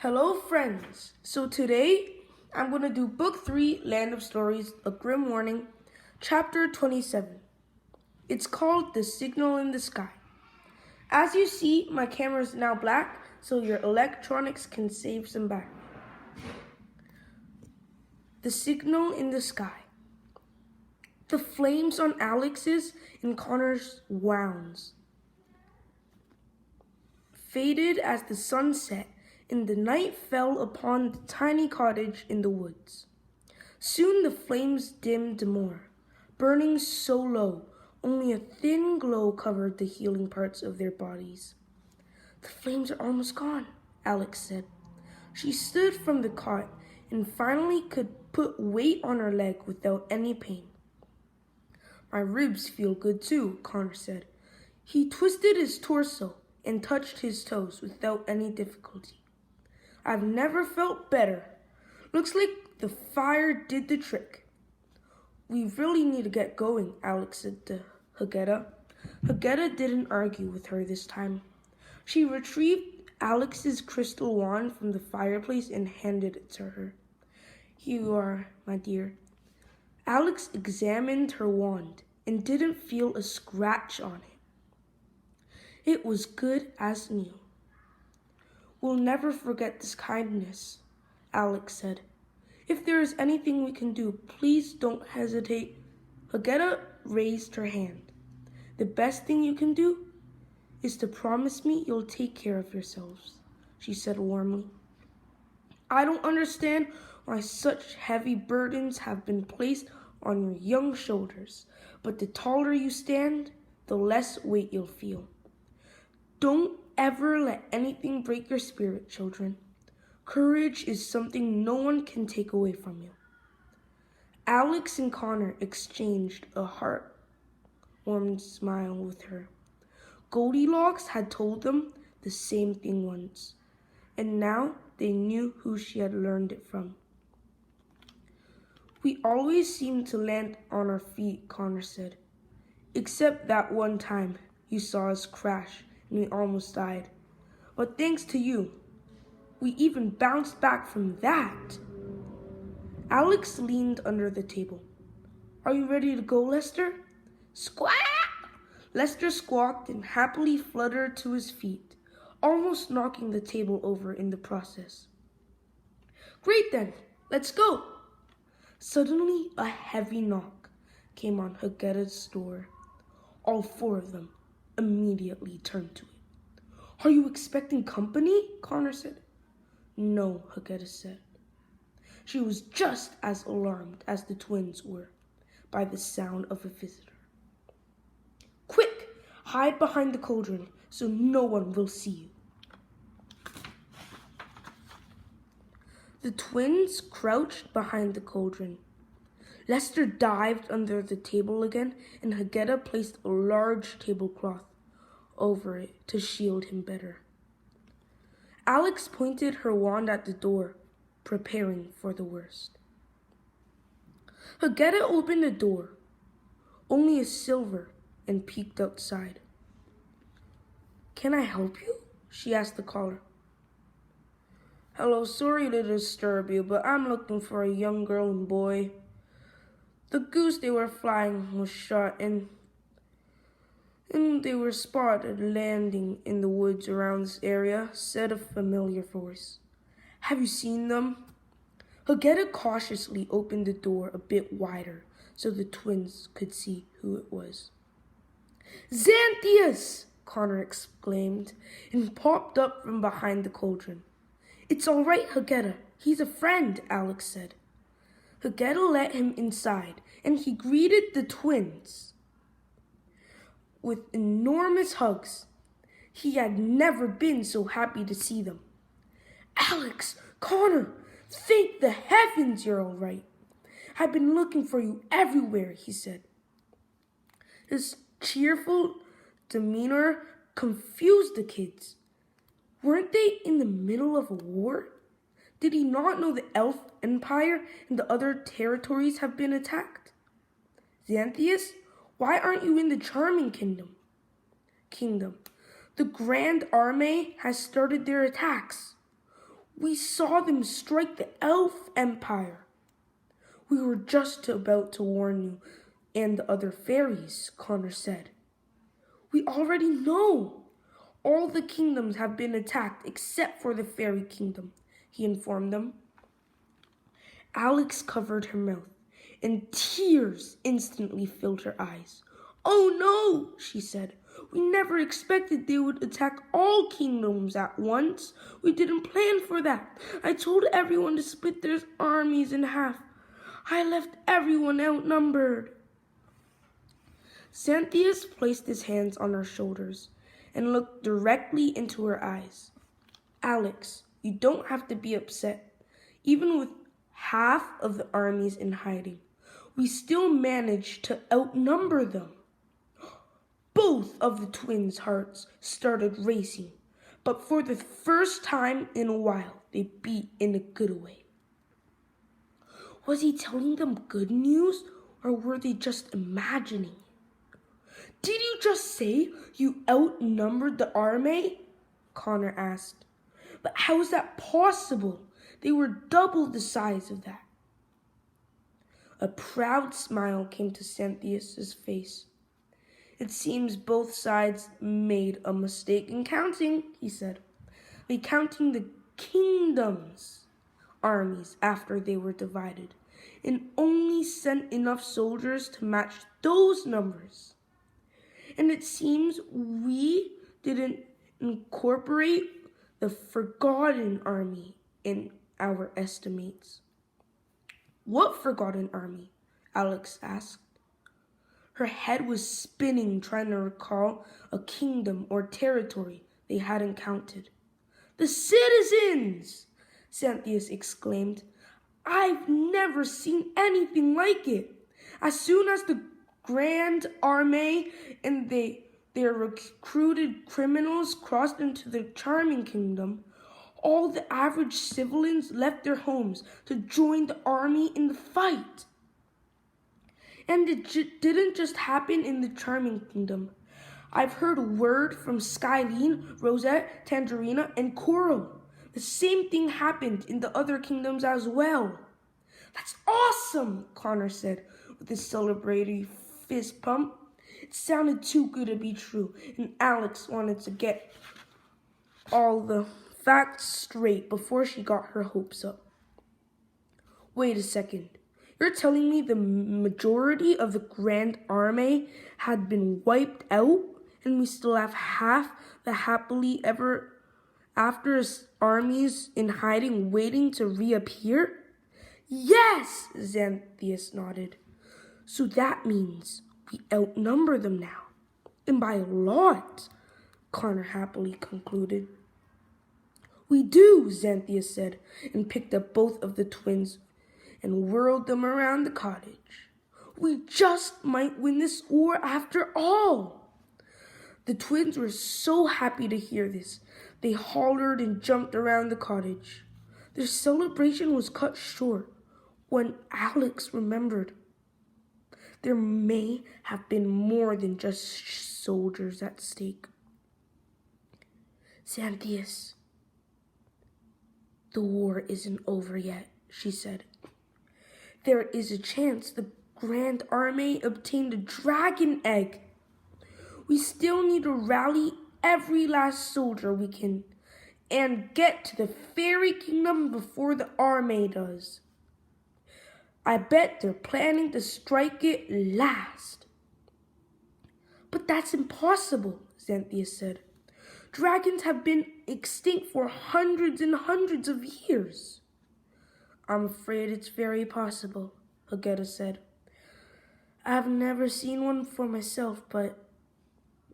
Hello friends! So today I'm going to do Book 3, Land of Stories, A Grimm Warning, Chapter 27. It's called The Signal in the Sky. As you see, my camera is now black, so your electronics can save some battery. The Signal in the Sky. The flames on Alex's and Connor's wounds faded as the sun set and the night fell upon the tiny cottage in the woods. Soon the flames dimmed more, burning so low, only a thin glow covered the healing parts of their bodies. "The flames are almost gone," Alex said. She stood from the cot and finally could put weight on her leg without any pain. "My ribs feel good too," Connor said. He twisted his torso and touched his toes without any difficulty. "I've never felt better. Looks like the fire did the trick." "We really need to get going," Alex said to Hageta. Hageta didn't argue with her this time. She retrieved Alex's crystal wand from the fireplace and handed it to her. "Here you are, my dear." Alex examined her wand and didn't feel a scratch on it. It was good as new. "We'll never forget this kindness," Alex said. "If there is anything we can do, please don't hesitate." Hageta raised her hand. "The best thing you can do is to promise me you'll take care of yourselves," she said warmly. "I don't understand why such heavy burdens have been placed on your young shoulders, but the taller you stand, the less weight you'll feel. Don't ever let anything break your spirit, children. Courage is something no one can take away from you." Alex and Connor exchanged a heart-warmed smile with her. Goldilocks had told them the same thing once, and now they knew who she had learned it from. "We always seem to land on our feet," Connor said. "Except that one time you saw us crash and we almost died. But thanks to you, we even bounced back from that." Alex leaned under the table. "Are you ready to go, Lester?" Squawk! Lester squawked and happily fluttered to his feet, almost knocking the table over in the process. "Great then, let's go." Suddenly, a heavy knock came on Hageta's door. All four of them immediately turned to it. "Are you expecting company?" Connor said. "No," Hageta said. She was just as alarmed as the twins were by the sound of a visitor. "Quick, hide behind the cauldron so no one will see you." The twins crouched behind the cauldron. Lester dived under the table again, and Hageta placed a large tablecloth over it to shield him better. Alex pointed her wand at the door, preparing for the worst. Hageta opened the door, only a silver, and peeked outside. "Can I help you?" she asked the caller. "Hello, sorry to disturb you, but I'm looking for a young girl and boy. The goose they were flying was shot and they were spotted landing in the woods around this area," said a familiar voice. "Have you seen them?" Hageta cautiously opened the door a bit wider so the twins could see who it was. "Xanthias!" Connor exclaimed and popped up from behind the cauldron. "It's all right, Hageta. He's a friend," Alex said. Hageta let him inside, and he greeted the twins with enormous hugs. He had never been so happy to see them. "Alex, Connor, thank the heavens you're all right. I've been looking for you everywhere," he said. His cheerful demeanor confused the kids. Weren't they in the middle of a war? Did he not know the Elf Empire and the other territories have been attacked? "Xanthias, why aren't you in the Charming Kingdom? The Grand Army has started their attacks." We saw them strike the elf empire. We were just about to warn you and the other fairies, Connor said. We already know. All the kingdoms have been attacked except for the fairy kingdom, he informed them. Alex covered her mouth, and tears instantly filled her eyes. Oh no, she said. We never expected they would attack all kingdoms at once. We didn't plan for that. I told everyone to split their armies in half. I left everyone outnumbered. Xanthias placed his hands on her shoulders and looked directly into her eyes. Alex, you don't have to be upset. Even with half of the armies in hiding, we still managed to outnumber them. Both of the twins' hearts started racing, but for the first time in a while, they beat in a good way. Was he telling them good news, or were they just imagining? Did you just say you outnumbered the army? Connor asked. But how is that possible? They were double the size of that. A proud smile came to Xanthias' face. It seems both sides made a mistake in counting, he said. They counting the kingdoms' armies after they were divided, and only sent enough soldiers to match those numbers. And it seems we didn't incorporate the forgotten army in our estimates. What forgotten army? Alex asked. Her head was spinning, trying to recall a kingdom or territory they hadn't counted. The citizens! Xanthias exclaimed. I've never seen anything like it. As soon as the Grand Army and their recruited criminals crossed into the Charming Kingdom, all the average civilians left their homes to join the army in the fight. And it didn't just happen in the Charming Kingdom. I've heard word from Skyline, Rosette, Tangerina, and Coral. The same thing happened in the other kingdoms as well. That's awesome, Connor said with a celebratory fist pump. It sounded too good to be true, and Alex wanted to get all the facts straight before she got her hopes up. Wait a second. You're telling me the majority of the Grand Army had been wiped out and we still have half the happily ever after armies in hiding waiting to reappear? Yes, Xanthias nodded. So that means we outnumber them now. And by a lot, Connor happily concluded. We do, Xanthias said, and picked up both of the twins and whirled them around the cottage. We just might win this war after all. The twins were so happy to hear this. They hollered and jumped around the cottage. Their celebration was cut short when Alex remembered. There may have been more than just soldiers at stake. Xanthias, the war isn't over yet, she said. There is a chance the Grand Army obtained a dragon egg. We still need to rally every last soldier we can and get to the Fairy Kingdom before the army does. I bet they're planning to strike it last. But that's impossible, Xanthias said. Dragons have been extinct for hundreds and hundreds of years. I'm afraid it's very possible, Hageta said. I've never seen one for myself, but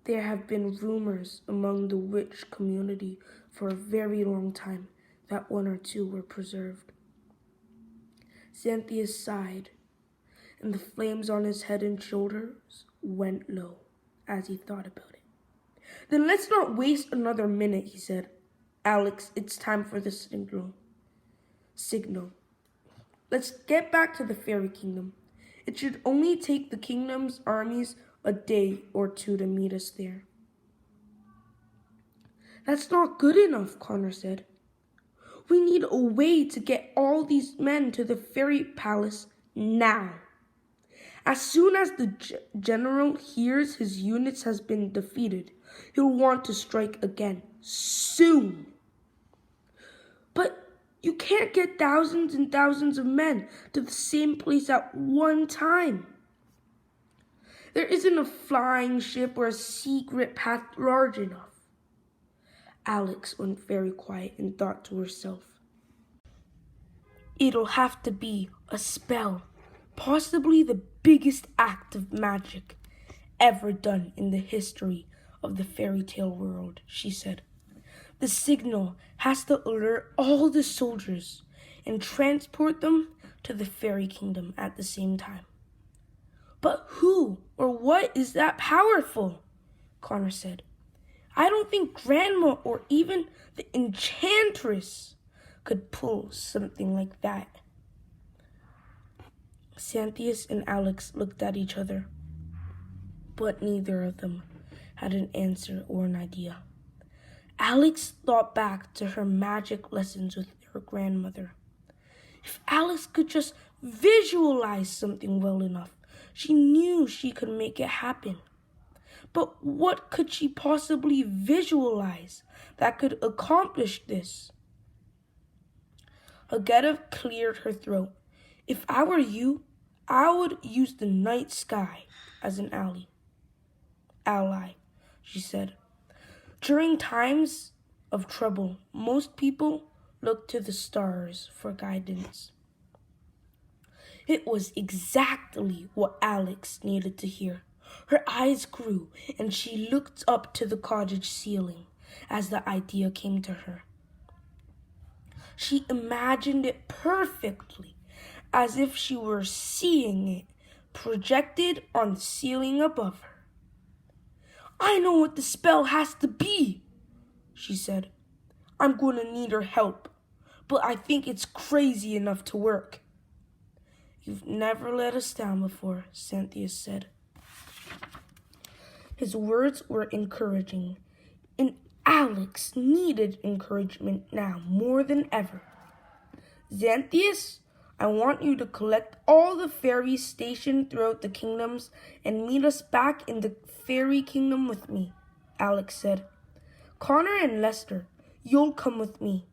there have been rumors among the witch community for a very long time that one or two were preserved. Xanthias sighed, and the flames on his head and shoulders went low as he thought about it. Then let's not waste another minute, he said. Alex, it's time for the signal. Let's get back to the Fairy Kingdom. It should only take the kingdom's armies a day or two to meet us there. That's not good enough, Connor said. We need a way to get all these men to the fairy palace now. As soon as the general hears his units has been defeated, he'll want to strike again. Soon. But you can't get thousands and thousands of men to the same place at one time. There isn't a flying ship or a secret path large enough. Alex went very quiet and thought to herself. It'll have to be a spell, possibly the biggest act of magic ever done in the history of the fairy tale world, she said. The signal has to alert all the soldiers and transport them to the fairy kingdom at the same time. But who or what is that powerful? Connor said. I don't think Grandma or even the Enchantress could pull something like that. Xanthias and Alex looked at each other, but neither of them had an answer or an idea. Alex thought back to her magic lessons with her grandmother. If Alex could just visualize something well enough, she knew she could make it happen. But what could she possibly visualize that could accomplish this? Hageta cleared her throat. If I were you, I would use the night sky as an ally, she said. During times of trouble, most people look to the stars for guidance. It was exactly what Alex needed to hear. Her eyes grew, and she looked up to the cottage ceiling as the idea came to her. She imagined it perfectly, as if she were seeing it projected on the ceiling above her. I know what the spell has to be, she said. I'm going to need her help, but I think it's crazy enough to work. You've never let us down before, Xanthias said. His words were encouraging, and Alex needed encouragement now more than ever. Xanthias, I want you to collect all the fairies stationed throughout the kingdoms and meet us back in the fairy kingdom with me, Alex said. Connor and Lester, you'll come with me.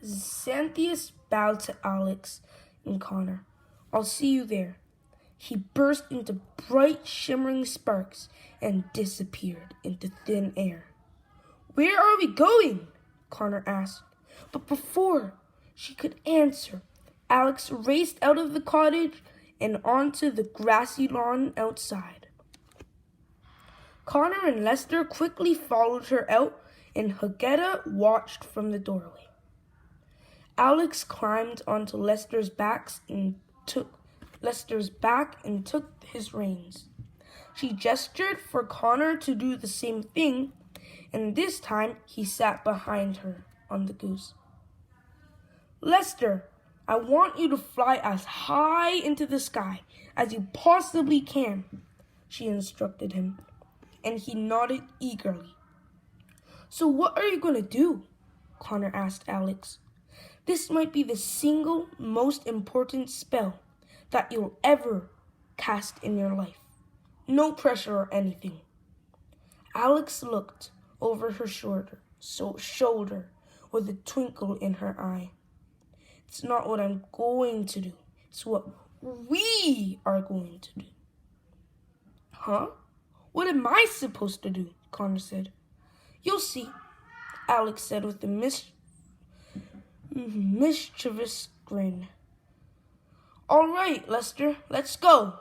Xanthias bowed to Alex and Connor. I'll see you there. He burst into bright, shimmering sparks and disappeared into thin air. Where are we going? Connor asked. But before she could answer, Alex raced out of the cottage and onto the grassy lawn outside. Connor and Lester quickly followed her out, and Hageta watched from the doorway. Alex climbed onto Lester's back and took his reins. She gestured for Connor to do the same thing, and this time he sat behind her on the goose. Lester, I want you to fly as high into the sky as you possibly can, she instructed him, and he nodded eagerly. So what are you going to do? Connor asked Alex. This might be the single most important spell that you'll ever cast in your life. No pressure or anything. Alex looked over her shoulder with a twinkle in her eye. It's not what I'm going to do. It's what we are going to do. Huh? What am I supposed to do? Connor said. You'll see, Alex said with a mischievous grin. All right, Lester, let's go.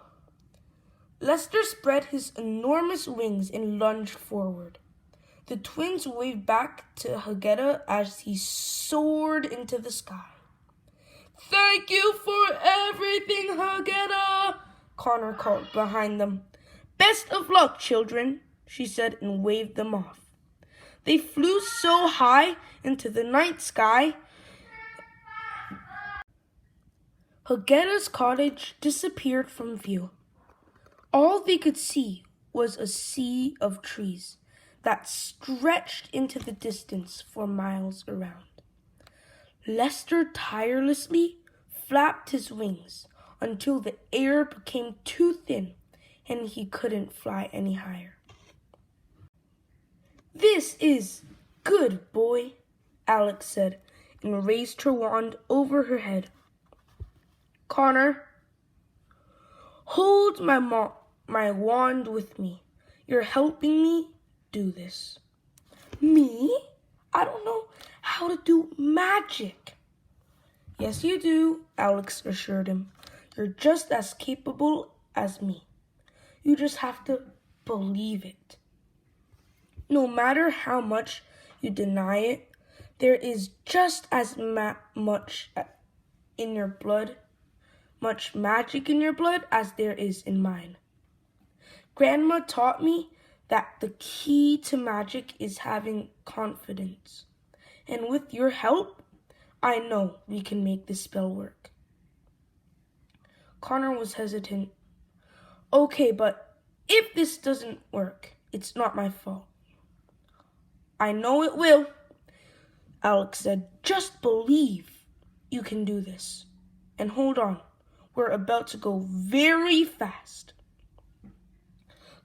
Lester spread his enormous wings and lunged forward. The twins waved back to Hageta as he soared into the sky. Thank you for everything, Hageta, Connor called behind them. Best of luck, children, she said and waved them off. They flew so high into the night sky, Hageta's cottage disappeared from view. All they could see was a sea of trees that stretched into the distance for miles around. Lester tirelessly flapped his wings until the air became too thin and he couldn't fly any higher. "This is good, boy," Alex said, and raised her wand over her head. "Connor, hold my wand with me. You're helping me do this." "Me? I don't know how to do magic." "Yes, you do," Alex assured him. "You're just as capable as me. You just have to believe it. No matter how much you deny it, there is just as much in your blood, much magic in your blood as there is in mine. Grandma taught me that the key to magic is having confidence. And with your help, I know we can make this spell work." Connor was hesitant. "Okay, but if this doesn't work, it's not my fault." "I know it will," Alex said. "Just believe you can do this. And hold on, we're about to go very fast."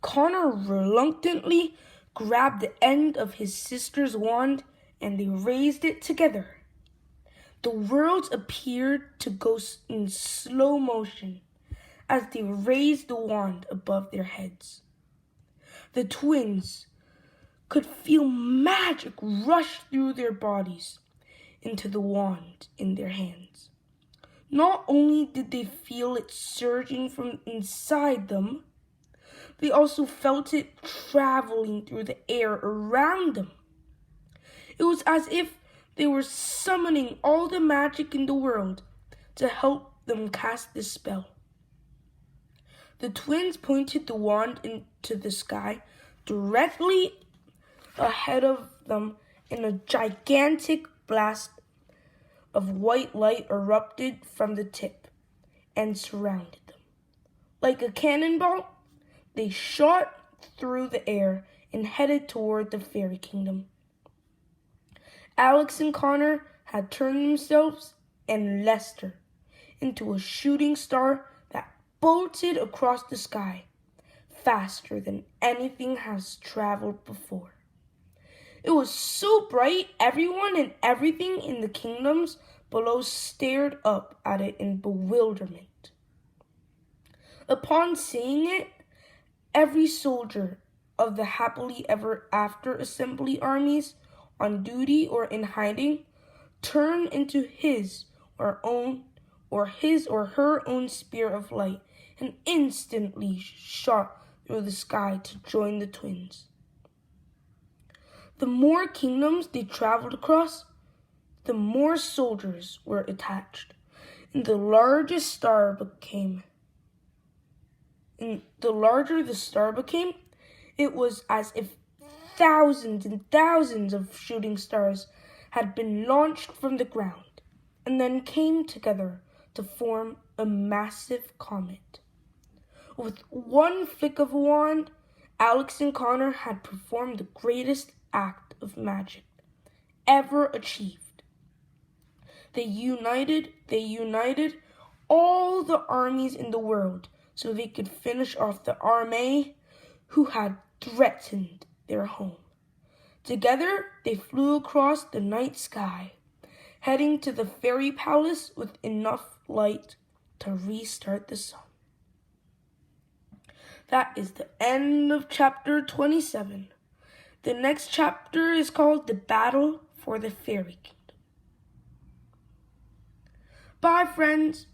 Connor reluctantly grabbed the end of his sister's wand and they raised it together. The worlds appeared to go in slow motion as they raised the wand above their heads. The twins could feel magic rush through their bodies into the wand in their hands. Not only did they feel it surging from inside them, they also felt it traveling through the air around them. It was as if they were summoning all the magic in the world to help them cast this spell. The twins pointed the wand into the sky directly ahead of them, and a gigantic blast of white light erupted from the tip and surrounded them. Like a cannonball, they shot through the air and headed toward the fairy kingdom. Alex and Connor had turned themselves and Lester into a shooting star that bolted across the sky faster than anything has traveled before. It was so bright, everyone and everything in the kingdoms below stared up at it in bewilderment. Upon seeing it, every soldier of the happily ever after assembly armies, on duty or in hiding, turned into his or her own spear of light and instantly shot through the sky to join the twins. The more kingdoms they traveled across, the more soldiers were attached, and the larger the star became, it was as if thousands and thousands of shooting stars had been launched from the ground and then came together to form a massive comet. With one flick of a wand, Alex and Connor had performed the greatest act of magic ever achieved. They united all the armies in the world so they could finish off the army who had threatened their home. Together, they flew across the night sky, heading to the fairy palace with enough light to restart the sun. That is the end of chapter 27. The next chapter is called The Battle for the Fairy Kingdom. Bye, friends.